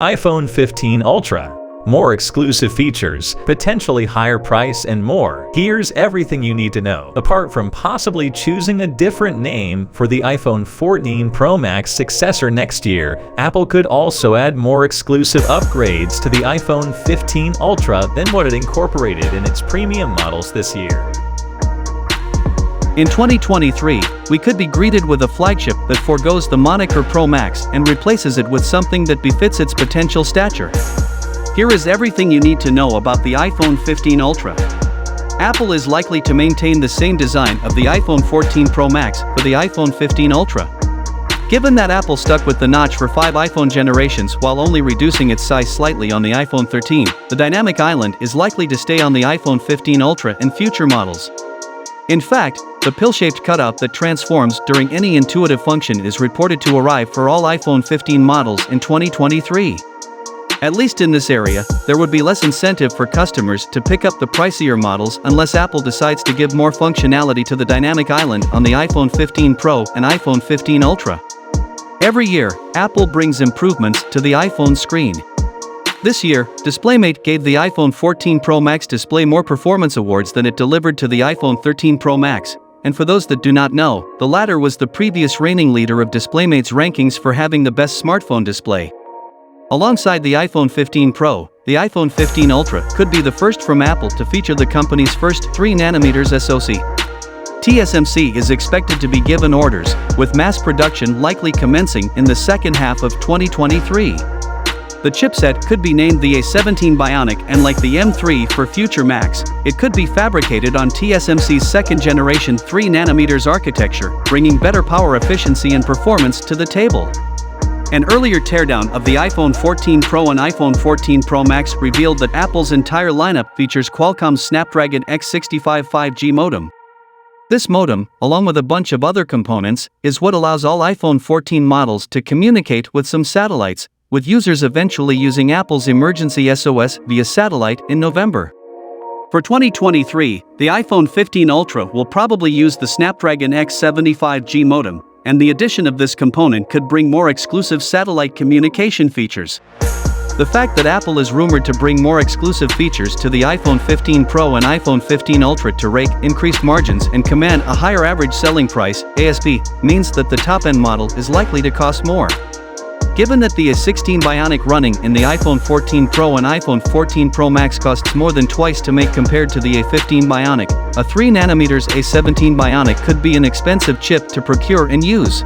iPhone 15 Ultra. More exclusive features, potentially higher price, and more. Here's everything you need to know. Apart from possibly choosing a different name for the iPhone 14 Pro Max successor next year, Apple could also add more exclusive upgrades to the iPhone 15 Ultra than what it incorporated in its premium models this year. In 2023, we could be greeted with a flagship that forgoes the moniker Pro Max and replaces it with something that befits its potential stature. Here is everything you need to know about the iPhone 15 Ultra. Apple is likely to maintain the same design of the iPhone 14 Pro Max for the iPhone 15 Ultra. Given that Apple stuck with the notch for 5 iPhone generations while only reducing its size slightly on the iPhone 13, the dynamic island is likely to stay on the iPhone 15 Ultra and future models. In fact, the pill-shaped cutout that transforms during any intuitive function is reported to arrive for all iPhone 15 models in 2023. At least in this area, there would be less incentive for customers to pick up the pricier models unless Apple decides to give more functionality to the dynamic island on the iPhone 15 Pro and iPhone 15 Ultra. Every year, Apple brings improvements to the iPhone screen. This year, DisplayMate gave the iPhone 14 Pro Max display more performance awards than it delivered to the iPhone 13 Pro Max, and for those that do not know, the latter was the previous reigning leader of DisplayMate's rankings for having the best smartphone display. Alongside the iPhone 15 Pro, the iPhone 15 Ultra could be the first from Apple to feature the company's first 3nm SoC. TSMC is expected to be given orders, with mass production likely commencing in the second half of 2023. The chipset could be named the A17 Bionic, and like the M3 for future Macs, it could be fabricated on TSMC's second-generation 3nm architecture, bringing better power efficiency and performance to the table. An earlier teardown of the iPhone 14 Pro and iPhone 14 Pro Max revealed that Apple's entire lineup features Qualcomm's Snapdragon X65 5G modem. This modem, along with a bunch of other components, is what allows all iPhone 14 models to communicate with some satellites, with users eventually using Apple's emergency SOS via satellite in November. For 2023, the iPhone 15 Ultra will probably use the Snapdragon X75G modem, and the addition of this component could bring more exclusive satellite communication features. The fact that Apple is rumored to bring more exclusive features to the iPhone 15 Pro and iPhone 15 Ultra to rake increased margins and command a higher average selling price, ASP, means that the top-end model is likely to cost more. Given that the A16 Bionic running in the iPhone 14 Pro and iPhone 14 Pro Max costs more than twice to make compared to the A15 Bionic, a 3nm A17 Bionic could be an expensive chip to procure and use.